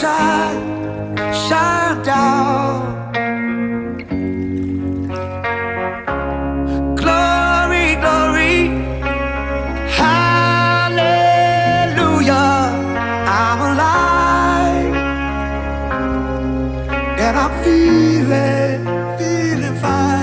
shine down. Glory, glory, hallelujah. I'm alive and I'm feeling fine.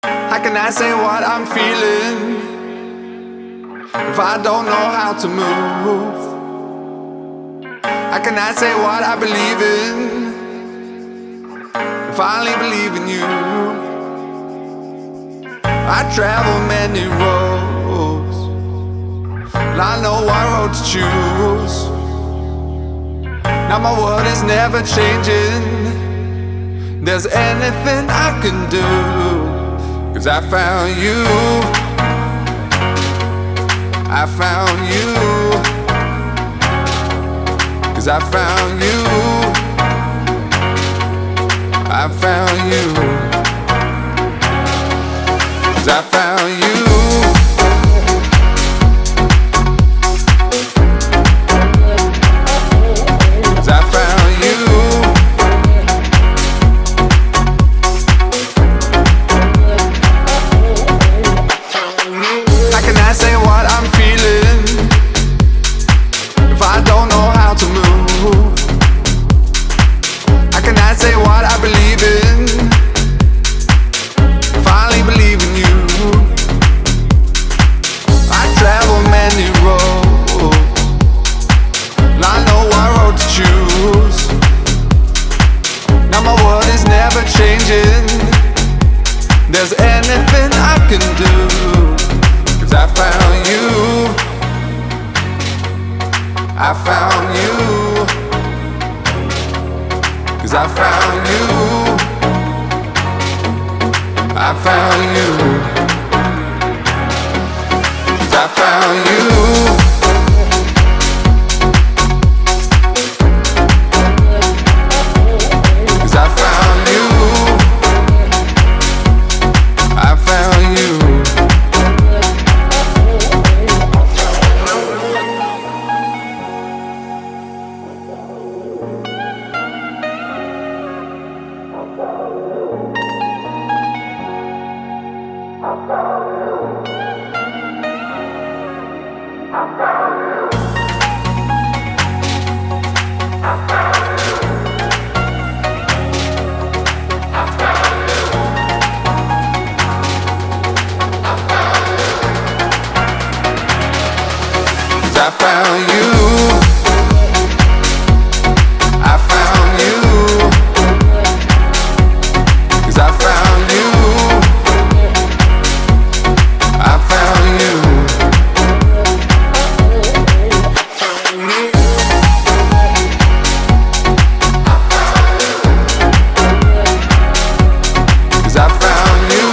How can I say what I'm feeling if I don't know how to move? How can I say what I believe in if I only believe in you? I travel many roads, and I know what road to choose. Now my world is never changing. There's anything I can do, 'cause I found you. I found you. 'Cause I found you. I found you. 'Cause I found you. 'Cause I found you. How can I say what I'm feeling if I don't know how to move? How can I say what I believe in if I only believe in you? I travel many roads, and I know what road to choose. Now my world is never changing. There's anything I can do, 'cause I found you. I found you. 'Cause I found you. I found you. 'Cause I found you. 'Cause I found you. I found you. I found you. I found you. 'Cause I found you. I found you. 'Cause I found you.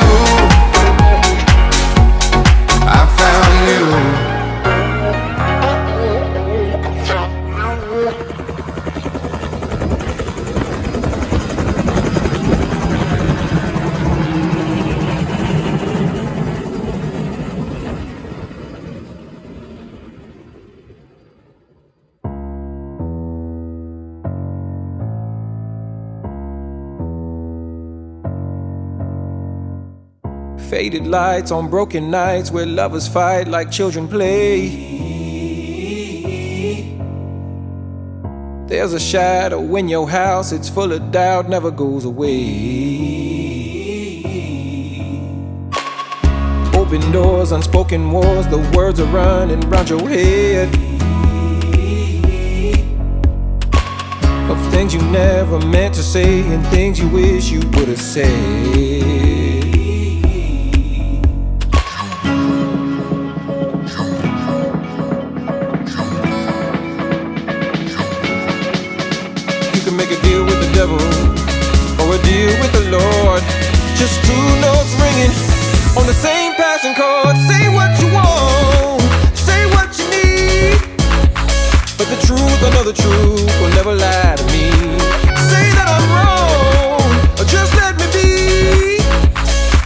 I found you. Faded lights on broken nights where lovers fight like children play. There's a shadow in your house, it's full of doubt, never goes away. Open doors, unspoken wars, the words are running round your head. Of things you never meant to say and things you wish you would have said. Or a deal with the Lord. Just two notes ringing on the same passing chord. Say what you want, say what you need, but the truth, I know the truth, will never lie to me. Say that I'm wrong, or just let me be,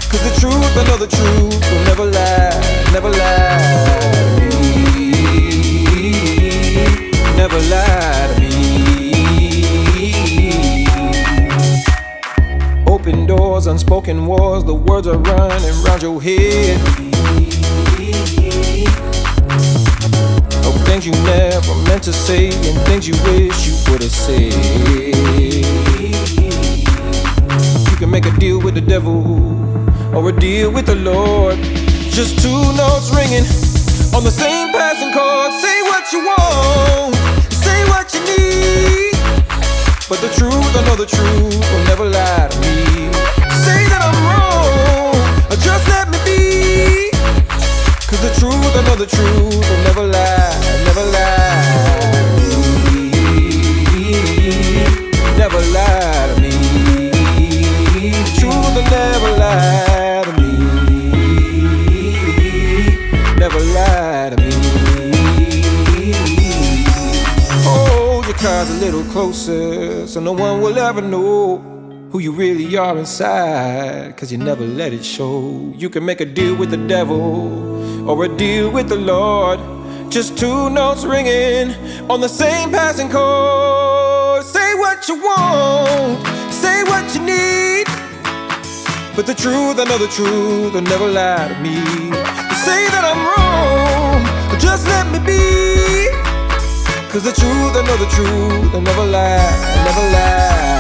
'cause the truth, I know the truth, will never lie, never lie to me. Never lie to me. Open doors, unspoken wars, the words are running round your head. Of things you never meant to say and things you wish you would have said. You can make a deal with the devil or a deal with the Lord. Just two notes ringing on the same passing chord. Say what you want, say what you need, but the truth, I know the truth will never lie to me. Say that I'm wrong, or just let me be, 'cause the truth, I know the truth will never lie, never lie to me, never lie to me. The truth will never lie to me, never lie to me. Hold your cards a little closer, so no one will ever know who you really are inside, 'cause you never let it show. You can make a deal with the devil or a deal with the Lord. Just two notes ringing on the same passing chord. Say what you want, say what you need, but the truth, I know the truth will never lie to me. Say that I'm wrong, just let me be, 'cause the truth, I know the truth will never lie, never lie.